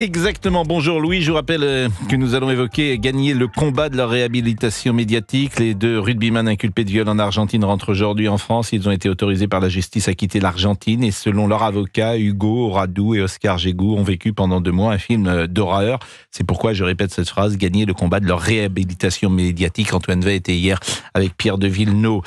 Exactement, bonjour Louis, je vous rappelle que nous allons évoquer gagner le combat de la réhabilitation médiatique. Les deux rugbyman inculpés de viol en Argentine rentrent aujourd'hui en France. Ils ont été autorisés par la justice à quitter l'Argentine et selon leur avocat, Hugo Radou et Oscar Gégou ont vécu pendant 2 mois un film d'horreur. C'est pourquoi je répète cette phrase, gagner le combat de leur réhabilitation médiatique. Antoine Vey était hier avec Pierre de Villeneuve.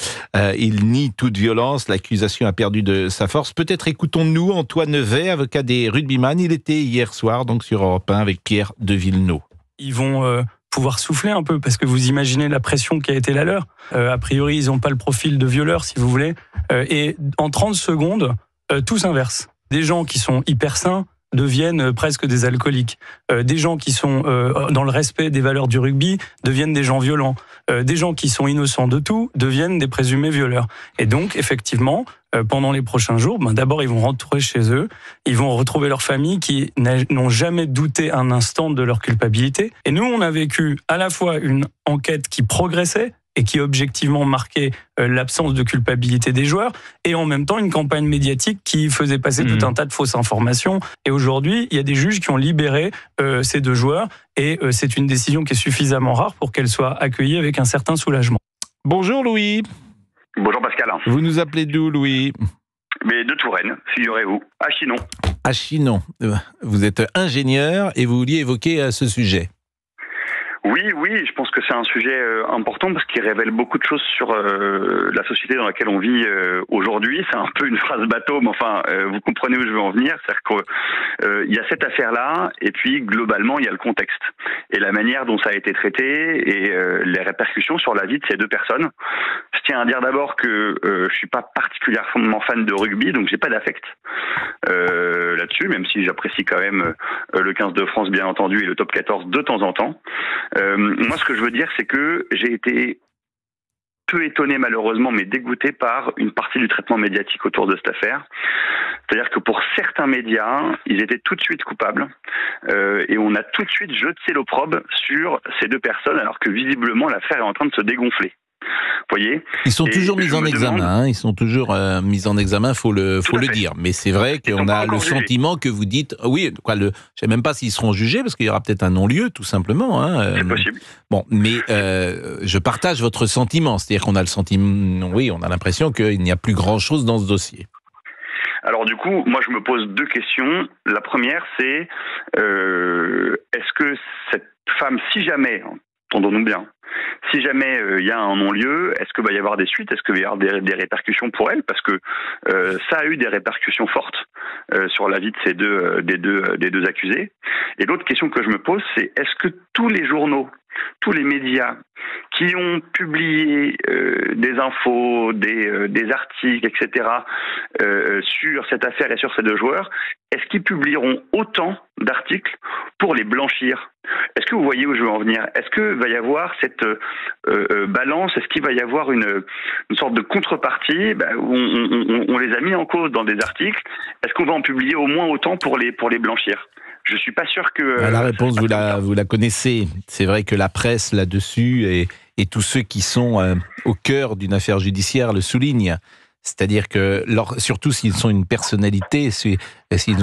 Il nie toute violence, l'accusation a perdu de sa force. Peut-être écoutons-nous Antoine Vey, avocat des rugbyman. Il était hier soir donc sur Europe 1 avec Pierre de Villeneuve. Ils vont pouvoir souffler un peu, parce que vous imaginez la pression qui a été la leur. A priori, ils n'ont pas le profil de violeur, si vous voulez. Et en 30 secondes, tout s'inverse. Des gens qui sont hyper sains deviennent presque des alcooliques. Des gens qui sont dans le respect des valeurs du rugby deviennent des gens violents. Des gens qui sont innocents de tout deviennent des présumés violeurs. Et donc, effectivement, pendant les prochains jours, d'abord, ils vont rentrer chez eux, ils vont retrouver leur famille qui n'ont jamais douté un instant de leur culpabilité. Et nous, on a vécu à la fois une enquête qui progressait et qui objectivement marquait l'absence de culpabilité des joueurs, et en même temps une campagne médiatique qui faisait passer tout un tas de fausses informations. Et aujourd'hui, il y a des juges qui ont libéré ces 2 joueurs, et c'est une décision qui est suffisamment rare pour qu'elle soit accueillie avec un certain soulagement. Bonjour Louis. Bonjour Pascal. Vous nous appelez d'où Louis? Mais de Touraine, figurez-vous, à Chinon. À Chinon. Vous êtes ingénieur et vous vouliez évoquer ce sujet. Oui, je pense que c'est un sujet important parce qu'il révèle beaucoup de choses sur la société dans laquelle on vit aujourd'hui. C'est un peu une phrase bateau, mais enfin, vous comprenez où je veux en venir. C'est-à-dire qu'il y a cette affaire-là, et puis globalement, il y a le contexte et la manière dont ça a été traité et les répercussions sur la vie de ces 2 personnes. Je tiens à dire d'abord que je suis pas particulièrement fan de rugby, donc j'ai pas d'affect là-dessus, même si j'apprécie quand même le 15 de France, bien entendu, et le top 14 de temps en temps. Moi, ce que je veux dire, c'est que j'ai été peu étonné, malheureusement, mais dégoûté par une partie du traitement médiatique autour de cette affaire. C'est-à-dire que pour certains médias, ils étaient tout de suite coupables et on a tout de suite jeté l'opprobre sur ces 2 personnes, alors que visiblement, l'affaire est en train de se dégonfler. Voyez, ils sont toujours mis en examen, ils sont toujours mis en examen, faut le dire. Mais c'est vrai qu'on a le sentiment que vous dites, oui, je sais même pas s'ils seront jugés, parce qu'il y aura peut-être un non-lieu, tout simplement. C'est possible. Bon, mais je partage votre sentiment, c'est-à-dire qu'on a le sentiment, oui, on a l'impression qu'il n'y a plus grand-chose dans ce dossier. Alors du coup, moi je me pose 2 questions. La première, c'est est-ce que cette femme, si jamais, entendons-nous bien, si jamais il y a un non-lieu, est-ce qu'il va y avoir des suites? Est-ce qu'il va y avoir des répercussions pour elle? Parce que ça a eu des répercussions fortes sur la vie de ces des deux accusés. Et l'autre question que je me pose, c'est est-ce que tous les journaux, tous les médias qui ont publié des infos, des articles, etc., sur cette affaire et sur ces 2 joueurs, est-ce qu'ils publieront autant d'articles pour les blanchir? Est-ce que vous voyez où je veux en venir? Est-ce qu'il va y avoir cette balance? Est-ce qu'il va y avoir une sorte de contrepartie où on les a mis en cause dans des articles? Est-ce qu'on va en publier au moins autant pour les blanchir? Je suis pas sûr que... la réponse, vous la connaissez. C'est vrai que la presse là-dessus et tous ceux qui sont au cœur d'une affaire judiciaire le soulignent. C'est-à-dire que, surtout s'ils sont une personnalité, s'ils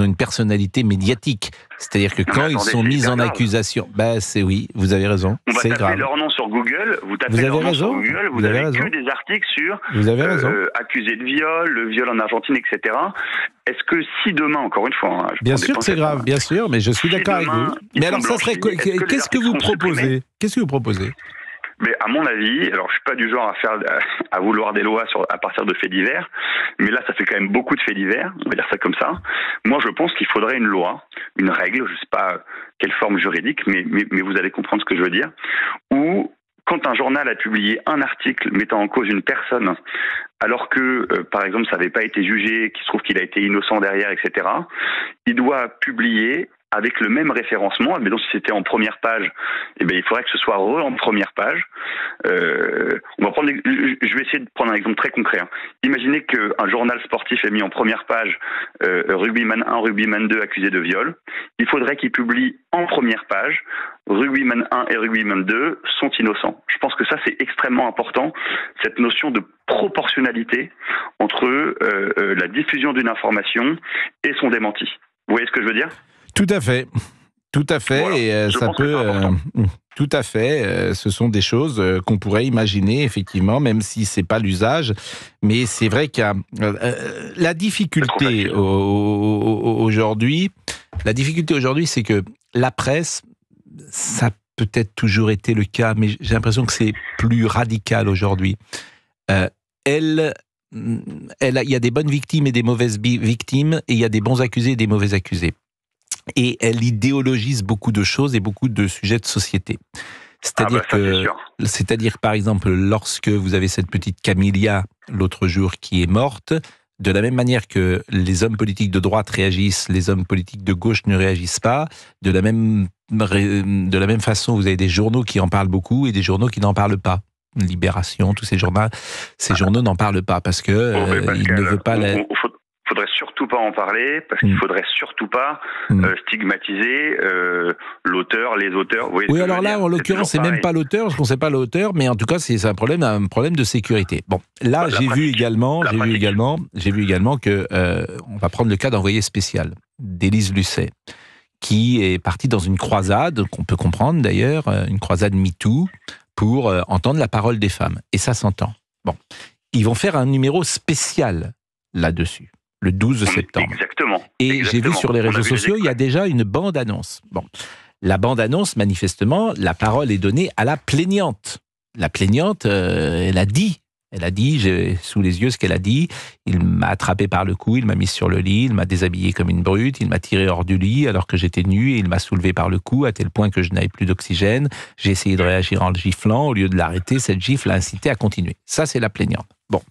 ont une personnalité médiatique. C'est-à-dire que quand ils sont mis en accusation, oui, vous avez raison, c'est grave. On va taper leur nom sur Google, vous tapez leur nom sur Google, vous avez que des articles sur accusés de viol, le viol en Argentine, etc. Est-ce que si demain, encore une fois... bien sûr que c'est grave, bien sûr, mais je suis d'accord avec vous. Mais alors ça serait... Qu'est-ce que vous proposez? Qu'est-ce que vous proposez? Mais à mon avis, alors je suis pas du genre à vouloir des lois à partir de faits divers, mais là ça fait quand même beaucoup de faits divers, on va dire ça comme ça. Moi je pense qu'il faudrait une loi, une règle, je sais pas quelle forme juridique, mais vous allez comprendre ce que je veux dire, où quand un journal a publié un article mettant en cause une personne, alors que, par exemple, ça n'avait pas été jugé, qu'il se trouve qu'il a été innocent derrière, etc., il doit publier avec le même référencement. Mais donc si c'était en première page, il faudrait que ce soit en première page. Je vais essayer de prendre un exemple très concret. Imaginez qu'un journal sportif ait mis en première page rugbyman 1, rugbyman 2 accusé de viol. Il faudrait qu'il publie en première page rugbyman 1 et rugbyman 2 sont innocents. Je pense que ça c'est extrêmement important, cette notion de proportionnalité entre la diffusion d'une information et son démenti. Vous voyez ce que je veux dire ? Tout à fait. Tout à fait, Voilà. et Je ça pense que peut... c'est important. tout à fait, ce sont des choses qu'on pourrait imaginer, effectivement, même si c'est pas l'usage. Mais c'est vrai qu'il y a la difficulté facile. aujourd'hui. La difficulté aujourd'hui, c'est que la presse, ça a peut-être toujours été le cas, mais j'ai l'impression que c'est plus radical aujourd'hui. Il y a des bonnes victimes et des mauvaises victimes, et il y a des bons accusés et des mauvais accusés. Et elle idéologise beaucoup de choses et beaucoup de sujets de société. C'est-à-dire c'est-à-dire, par exemple, lorsque vous avez cette petite Camilla, l'autre jour, qui est morte, de la même manière que les hommes politiques de droite réagissent, les hommes politiques de gauche ne réagissent pas, de la même façon, vous avez des journaux qui en parlent beaucoup et des journaux qui n'en parlent pas. Libération, tous ces journaux n'en parlent pas parce que ils ne veulent pas... Faudrait surtout pas en parler parce qu'il faudrait surtout pas stigmatiser l'auteur, les auteurs. Oui, alors là, en l'occurrence, c'est même pas l'auteur, parce qu'on sait pas l'auteur, mais en tout cas, c'est un problème de sécurité. Bon, là, j'ai vu également que on va prendre le cas d'envoyé spécial d'Élise Lucet, qui est partie dans une croisade qu'on peut comprendre d'ailleurs, une croisade MeToo pour entendre la parole des femmes, et ça s'entend. Bon, ils vont faire un numéro spécial là-dessus. Le 12 septembre. Exactement. Et j'ai vu sur les réseaux sociaux, il y a déjà une bande-annonce. Bon, la bande-annonce, manifestement, la parole est donnée à la plaignante. La plaignante, elle a dit, j'ai sous les yeux ce qu'elle a dit, il m'a attrapé par le cou, il m'a mis sur le lit, il m'a déshabillé comme une brute, il m'a tiré hors du lit alors que j'étais nu et il m'a soulevé par le cou à tel point que je n'avais plus d'oxygène. J'ai essayé de réagir en le giflant, au lieu de l'arrêter, cette gifle l'a incité à continuer. Ça, c'est la plaignante. Bon.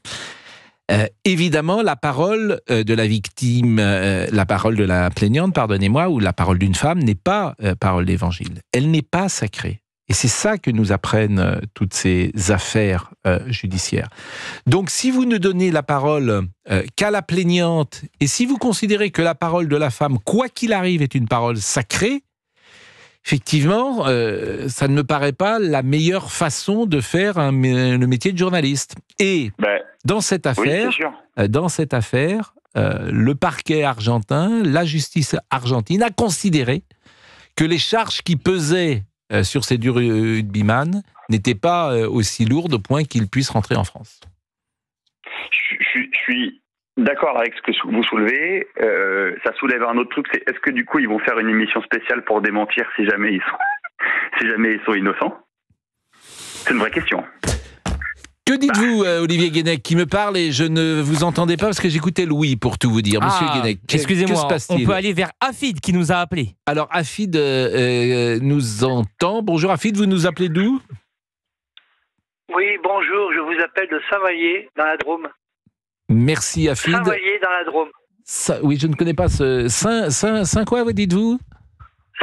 Évidemment, la parole de la victime, la parole de la plaignante, pardonnez-moi, ou la parole d'une femme n'est pas parole d'évangile. Elle n'est pas sacrée. Et c'est ça que nous apprennent toutes ces affaires judiciaires. Donc, si vous ne donnez la parole qu'à la plaignante, et si vous considérez que la parole de la femme, quoi qu'il arrive, est une parole sacrée, effectivement, ça ne me paraît pas la meilleure façon de faire le métier de journaliste. Et dans cette affaire, le parquet argentin, la justice argentine a considéré que les charges qui pesaient sur ces deux rugbyman n'étaient pas aussi lourdes au point qu'ils puissent rentrer en France. Je suis d'accord avec ce que vous soulevez. Ça soulève un autre truc, c'est est-ce que du coup ils vont faire une émission spéciale pour démentir si jamais ils sont innocents? C'est une vraie question. Que dites-vous, Olivier Guénec, qui me parle et je ne vous entendais pas parce que j'écoutais Louis, pour tout vous dire. Monsieur Guénec, excusez-moi, que se passe-t-il? On peut aller vers Afid qui nous a appelés. Alors, Afid nous entend. Bonjour Afid, vous nous appelez d'où? Oui, bonjour, je vous appelle de Saint-Vallier, dans la Drôme. Merci Afid. Saint-Vallier, dans la Drôme. Oui, je ne connais pas ce... Saint quoi, vous dites-vous?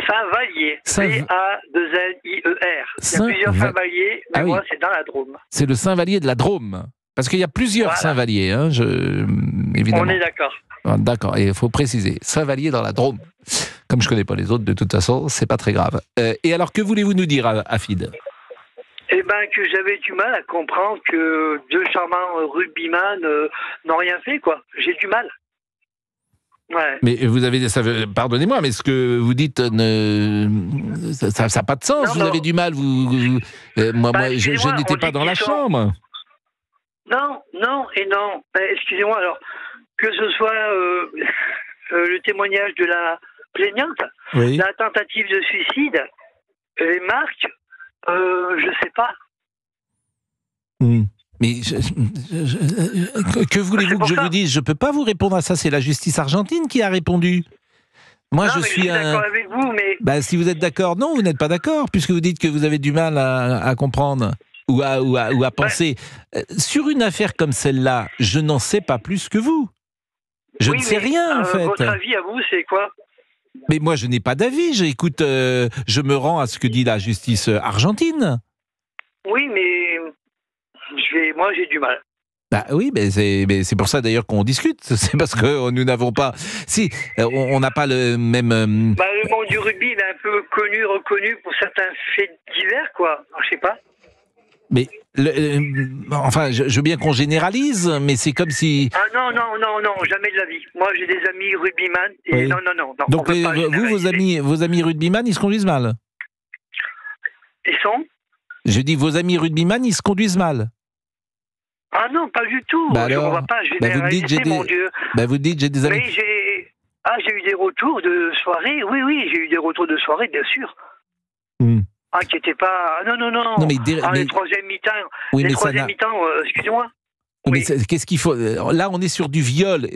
Saint-Vallier, V-A-2-L-I-E-R. Il y a plusieurs Saint-Vallier, mais moi, c'est dans la Drôme. C'est le Saint-Vallier de la Drôme. Parce qu'il y a plusieurs Saint-Vallier, hein, évidemment. On est d'accord. D'accord, et il faut préciser, Saint-Vallier dans la Drôme. Comme je ne connais pas les autres, de toute façon, c'est pas très grave. Et alors, que voulez-vous nous dire, Afid? Eh bien, que j'avais du mal à comprendre que deux charmants rugbyman n'ont rien fait, quoi. J'ai du mal. Ouais. Mais vous avez, pardonnez-moi, mais ce que vous dites, ça n'a pas de sens. Vous avez du mal. Moi, je n'étais pas dans la chambre. Non. Excusez-moi. Alors, que ce soit le témoignage de la plaignante, la tentative de suicide, les marques, je sais pas. Mais que voulez-vous que je vous dise? Je ne peux pas vous répondre à ça, c'est la justice argentine qui a répondu. Moi, je suis d'accord avec vous, mais... si vous êtes d'accord, non, vous n'êtes pas d'accord, puisque vous dites que vous avez du mal à comprendre ou à penser. Sur une affaire comme celle-là, je n'en sais pas plus que vous. Je ne sais rien, en fait. Votre avis à vous, c'est quoi? Mais moi, je n'ai pas d'avis. J'écoute, je me rends à ce que dit la justice argentine. Oui, mais... Moi, j'ai du mal. Oui, mais c'est pour ça d'ailleurs qu'on discute. C'est parce que nous n'avons pas... Si, on n'a pas le même... Le monde du rugby, il est un peu connu, reconnu pour certains faits divers, quoi. Je sais pas. Mais, enfin, je veux bien qu'on généralise, mais c'est comme si... Ah non, jamais de la vie. Moi, j'ai des amis rugbyman, et Oui. non. Donc, vos amis rugbyman, ils se conduisent mal? Ils sont? Je dis, vos amis rugbyman, ils se conduisent mal? Ah non, pas du tout. Bah alors, on va pas généraliser, mon Dieu. Vous dites, j'ai des amis... Mais j'ai eu des retours de soirée. Oui, j'ai eu des retours de soirée, bien sûr. Ah, qui n'étaient pas... Non. Non, mais les troisième mi-temps. Oui, les mais troisième mi-temps, excusez-moi. Mais Oui. qu'est-ce qu'il faut? Là, on est sur du viol.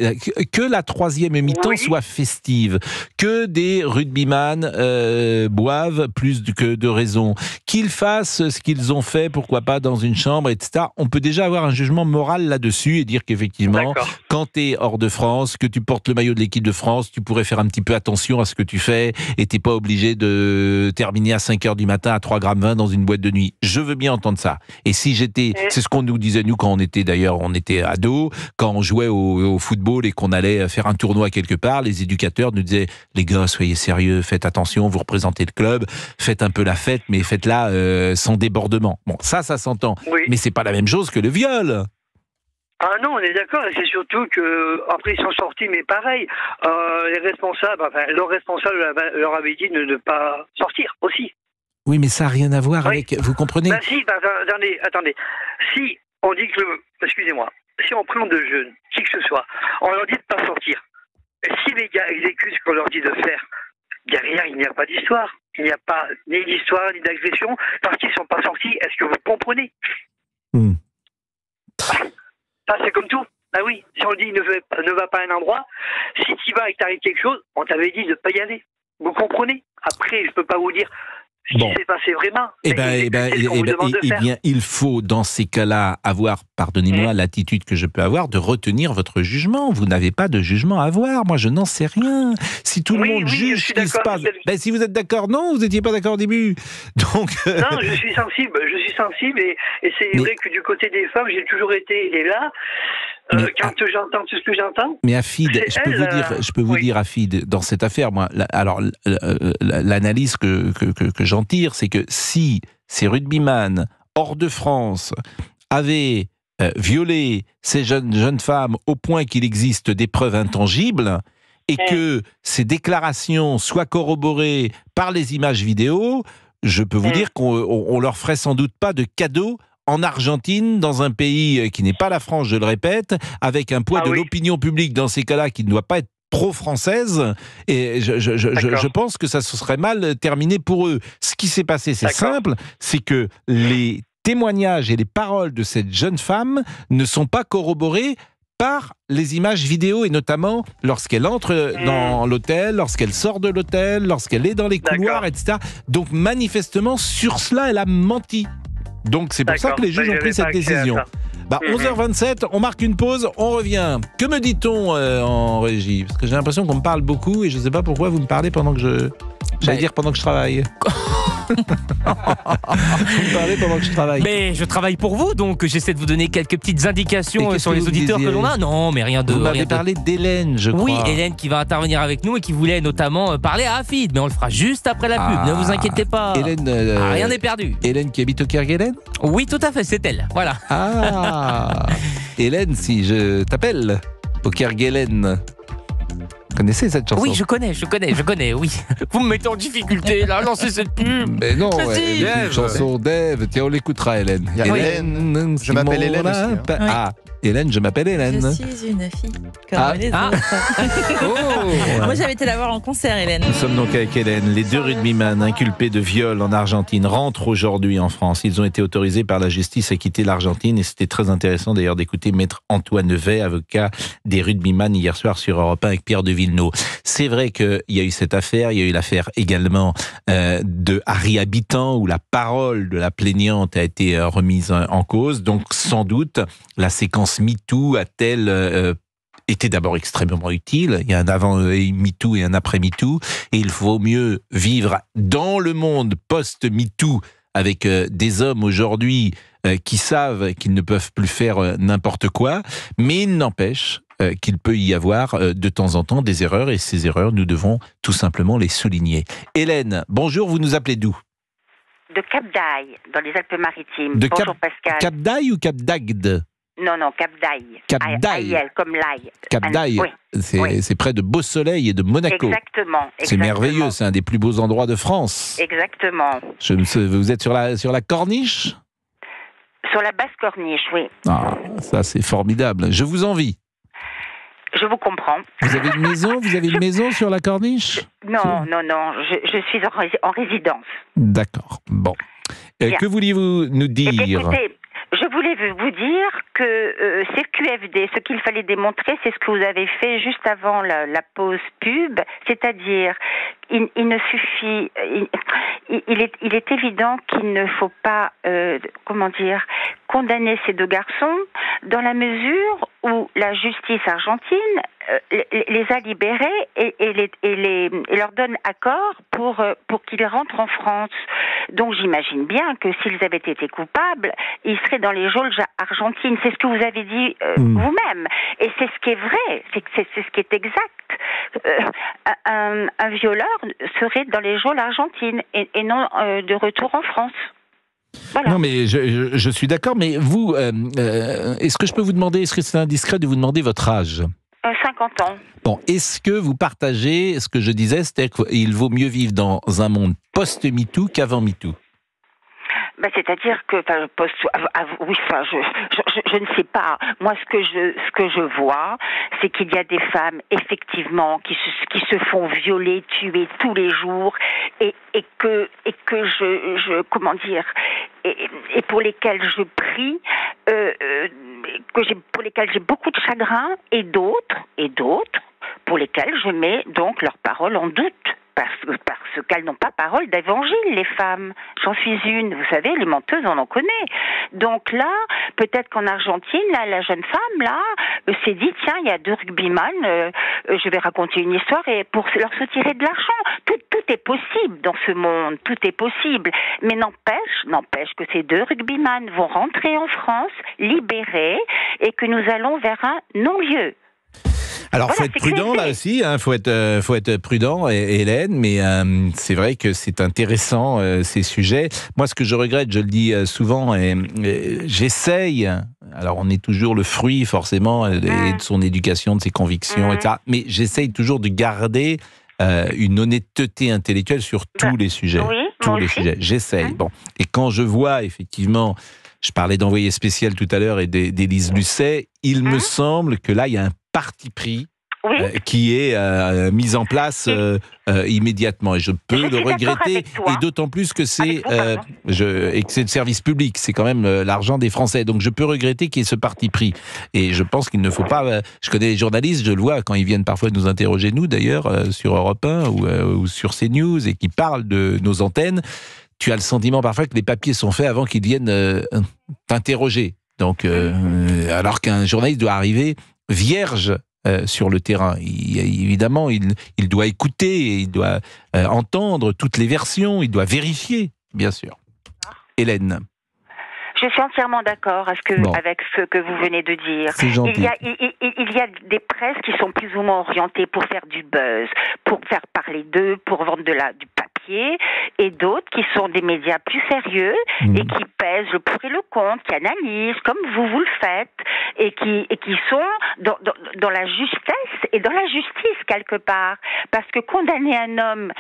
Que la troisième mi-temps soit festive, que des rugbyman boivent plus que de raison, qu'ils fassent ce qu'ils ont fait, pourquoi pas dans une chambre, etc. On peut déjà avoir un jugement moral là-dessus et dire qu'effectivement, quand tu es hors de France, que tu portes le maillot de l'équipe de France, tu pourrais faire un petit peu attention à ce que tu fais et t'es pas obligé de terminer à 5h du matin à 3,20 g dans une boîte de nuit. Je veux bien entendre ça. Et si j'étais... C'est ce qu'on nous disait, nous, quand on était d'ailleurs... On était ados, quand on jouait au football et qu'on allait faire un tournoi quelque part, les éducateurs nous disaient « Les gars, soyez sérieux, faites attention, vous représentez le club, faites un peu la fête, mais faites-la sans débordement. » Bon, ça s'entend. Oui. Mais c'est pas la même chose que le viol. Ah non, on est d'accord, et c'est surtout que après ils sont sortis, mais pareil, les responsables, leur responsable leur avait dit de ne pas sortir aussi. Oui, mais ça n'a rien à voir avec... Vous comprenez? Si, attendez. Si on dit que... Excusez-moi. Si on prend deux jeunes, qui que ce soit, on leur dit de ne pas sortir. Et si les gars exécutent ce qu'on leur dit de faire, derrière, il n'y a pas d'histoire. Il n'y a pas ni d'histoire, ni d'agression, parce qu'ils ne sont pas sortis. Est-ce que vous comprenez? Ça, c'est comme tout. Ah oui, si on dit ne va pas à un endroit, si tu y vas et que t'arrives quelque chose, on t'avait dit de ne pas y aller. Vous comprenez? Après, je ne peux pas vous dire... Ce qui s'est passé vraiment. Il faut, dans ces cas-là, avoir, pardonnez-moi, l'attitude que je peux avoir de retenir votre jugement. Vous n'avez pas de jugement à avoir. Moi, je n'en sais rien. Si tout le monde juge ce qui se passe... si vous êtes d'accord, non, vous n'étiez pas d'accord au début. Donc, Non, je suis sensible. Et c'est vrai que du côté des femmes, j'ai toujours été là. Quand j'entends tout ce que j'entends... Mais Afid, je peux vous dire, Afid, dans cette affaire, moi, l'analyse que j'en tire, c'est que si ces rugbyman hors de France avaient violé ces jeunes femmes au point qu'il existe des preuves intangibles et que ces déclarations soient corroborées par les images vidéo, je peux vous dire qu'on leur ferait sans doute pas de cadeau en Argentine, dans un pays qui n'est pas la France, je le répète, avec un poids de l'opinion publique dans ces cas-là qui ne doit pas être pro-française, et je pense que ça se serait mal terminé pour eux. Ce qui s'est passé, c'est simple, c'est que les témoignages et les paroles de cette jeune femme ne sont pas corroborés par les images vidéo, et notamment lorsqu'elle entre dans l'hôtel, lorsqu'elle sort de l'hôtel, lorsqu'elle est dans les couloirs, etc. Donc manifestement, sur cela, elle a menti. Donc c'est pour ça que les juges ont pris cette décision. 11h27, on marque une pause, on revient. Que me dit-on en régie? Parce que j'ai l'impression qu'on me parle beaucoup et je ne sais pas pourquoi vous me parlez pendant que je... J'allais dire pendant que je travaille. Vous me parlez pendant que je travaille. Mais je travaille pour vous, donc j'essaie de vous donner quelques petites indications sur les auditeurs que l'on a. Non, mais rien de... Vous m'avez parlé d'Hélène, je crois. Oui, Hélène qui va intervenir avec nous et qui voulait notamment parler à Afid, mais on le fera juste après la pub, ne vous inquiétez pas. Hélène... rien n'est perdu. Hélène qui habite au Kerguelen? Oui, tout à fait, c'est elle, voilà. Hélène, si je t'appelle au Kerguelen... Vous connaissez cette chanson? Oui, je connais, oui. Vous me mettez en difficulté, là, lancez cette pub. Mais non, c'est une chanson d'Ève. Tiens, on l'écoutera, Hélène. Hélène, je m'appelle Hélène aussi. Hélène, je m'appelle Hélène. Je suis une fille comme les autres. Moi, j'avais été la voir en concert, Hélène. Nous sommes donc avec Hélène. Les deux rugbyman inculpés de viol en Argentine rentrent aujourd'hui en France. Ils ont été autorisés par la justice à quitter l'Argentine et c'était très intéressant d'ailleurs d'écouter Maître Antoine Vey, avocat des rugbyman hier soir sur Europe 1 avec Pierre de Villeneuve. C'est vrai qu'il y a eu cette affaire, il y a eu l'affaire également de Harry Habitant où la parole de la plaignante a été remise en cause. Donc sans doute la séquence MeToo a-t-elle été d'abord extrêmement utile. Il y a un avant MeToo et un après MeToo. Et il faut mieux vivre dans le monde post-MeToo avec des hommes aujourd'hui qui savent qu'ils ne peuvent plus faire n'importe quoi. Mais il n'empêche qu'il peut y avoir de temps en temps des erreurs. Et ces erreurs, nous devons tout simplement les souligner. Hélène, bonjour, vous nous appelez d'où? De Cap d'Aille, dans les Alpes-Maritimes. De Bonjour Pascal. Cap d'Aille ou Cap d'Agde? Non, Cap d'Aille. Cap d'Aille. Comme l'ail. Cap d'Aille, oui. C'est près de Beau-Soleil et de Monaco. Exactement. C'est merveilleux, c'est un des plus beaux endroits de France. Exactement. Vous êtes sur la corniche? Sur la basse corniche, oui. Ah, ça c'est formidable. Je vous envie. Je vous comprends. Vous avez une maison? Vous avez une maison sur la corniche? Non. Je suis en résidence. D'accord. Bon. Que vouliez-vous nous dire? Écoutez, je voulais vous dire que CQFD, ce qu'il fallait démontrer, c'est ce que vous avez fait juste avant la pause pub, c'est-à-dire il ne suffit, il est évident qu'il ne faut pas, condamner ces deux garçons dans la mesure où la justice argentine les a libérés et leur donne accord pour qu'ils rentrent en France. Donc j'imagine bien que s'ils avaient été coupables, ils seraient dans les geôles argentines. C'est ce que vous avez dit vous-même. Et c'est ce qui est vrai, c'est ce qui est exact. Un violeur serait dans les geôles argentines et non de retour en France. Voilà. Non mais je suis d'accord, mais vous, est-ce que je peux vous demander, est-ce que c'est indiscret de vous demander votre âge? 50 ans. Bon, est-ce que vous partagez ce que je disais, c'est-à-dire qu'il vaut mieux vivre dans un monde post-MeToo qu'avant MeToo? C'est-à-dire que, je ne sais pas. Moi, ce que je vois, c'est qu'il y a des femmes, effectivement, qui se font violer, tuer tous les jours, et que et pour lesquelles je prie, pour lesquelles j'ai beaucoup de chagrin, et d'autres, pour lesquelles je mets donc leurs paroles en doute. Parce qu'elles n'ont pas parole d'évangile, les femmes. J'en suis une. Vous savez, les menteuses, on en connaît. Donc là, peut-être qu'en Argentine, la jeune femme, s'est dit, tiens, il y a deux rugbyman, je vais raconter une histoire et pour leur soutirer de l'argent. Tout est possible dans ce monde. Tout est possible. Mais n'empêche que ces deux rugbyman vont rentrer en France, libérés, et que nous allons vers un non-lieu. Alors, faut être prudent là aussi, faut être prudent, Hélène, mais c'est vrai que c'est intéressant ces sujets. Moi, ce que je regrette, je le dis souvent, et j'essaye. Alors, on est toujours le fruit forcément de son éducation, de ses convictions, etc. Mais j'essaye toujours de garder une honnêteté intellectuelle sur tous les sujets, tous les sujets. J'essaye. Bon, et quand je vois effectivement. Je parlais d'envoyé spécial tout à l'heure et d'Élise Lucet. Il me semble que là, il y a un parti pris qui est mis en place immédiatement. Et je peux le regretter. Et d'autant plus que c'est le service public. C'est quand même l'argent des Français. Donc je peux regretter qu'il y ait ce parti pris. Et je pense qu'il ne faut pas... je connais les journalistes, je le vois quand ils viennent parfois nous interroger, nous d'ailleurs, sur Europe 1 ou sur CNews, et qui parlent de nos antennes. Tu as le sentiment parfois que les papiers sont faits avant qu'ils viennent t'interroger. Donc, alors qu'un journaliste doit arriver vierge sur le terrain. Évidemment, il doit écouter, il doit entendre toutes les versions, il doit vérifier, bien sûr. Hélène. Je suis entièrement d'accord avec ce que vous venez de dire. C'est gentil. Il y a des presses qui sont plus ou moins orientées pour faire du buzz, pour faire parler d'eux, pour vendre du papier, et d'autres qui sont des médias plus sérieux et qui pèsent le pour et le contre, qui analysent comme vous le faites, et qui sont dans la justesse et dans la justice quelque part. Parce que condamner un homme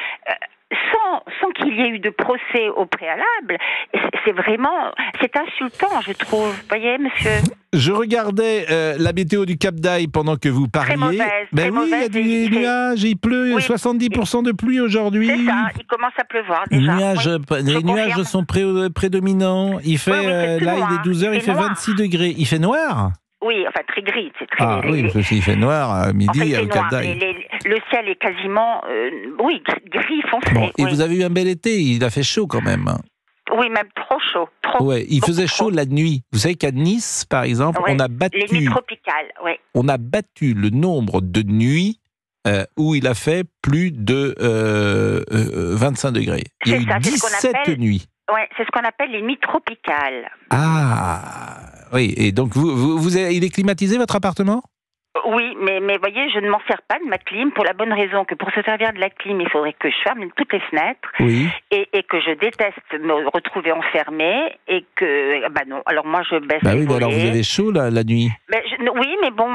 sans qu'il y ait eu de procès au préalable, c'est insultant, je trouve. Vous voyez, monsieur? Je regardais la météo du Cap d'Aille pendant que vous parliez. Très mauvaise. Il y a des nuages, il pleut, 70% de pluie aujourd'hui. C'est ça, il commence à pleuvoir déjà. Les nuages sont prédominants. Il fait, là, il est 12h, il fait 26 degrés. Il fait noir? Oui, enfin très gris. C'est très oui, parce qu'il fait noir à midi au Cap d'Aille. Le ciel est quasiment, gris foncé. Bon, et vous avez eu un bel été, il a fait chaud quand même. Oui, même trop chaud. Ouais, il faisait chaud la nuit. Vous savez qu'à Nice, par exemple, on a battu... Les nuits tropicales, on a battu le nombre de nuits où il a fait plus de 25 degrés. Il y a eu 17 nuits. Oui, c'est ce qu'on appelle les nuits tropicales. Ah, oui. Et donc, il est climatisé, votre appartement? Oui, mais voyez, je ne m'en sers pas de ma clim pour la bonne raison que pour se servir de la clim, il faudrait que je ferme toutes les fenêtres et que je déteste me retrouver enfermée et que, non, alors moi je baisse les oui, mais volets. alors vous avez chaud la nuit? Oui, mais bon...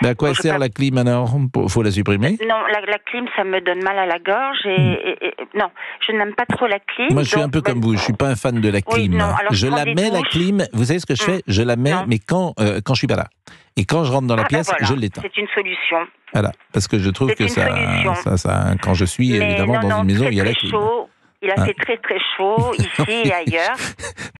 Mais à quoi sert la clim alors? Faut la supprimer? Non, la clim, ça me donne mal à la gorge et non, je n'aime pas trop la clim. Moi, je suis un peu comme vous, je suis pas un fan de la clim. Oui, non, alors je la mets, la clim, vous savez ce que je fais? Je la mets, mais quand je suis pas là. Et quand je rentre dans la pièce, voilà, je l'éteins. C'est une solution. Voilà, parce que je trouve que ça, quand je suis évidemment dans une maison, il y a la clim. Il a fait très très chaud ici et ailleurs.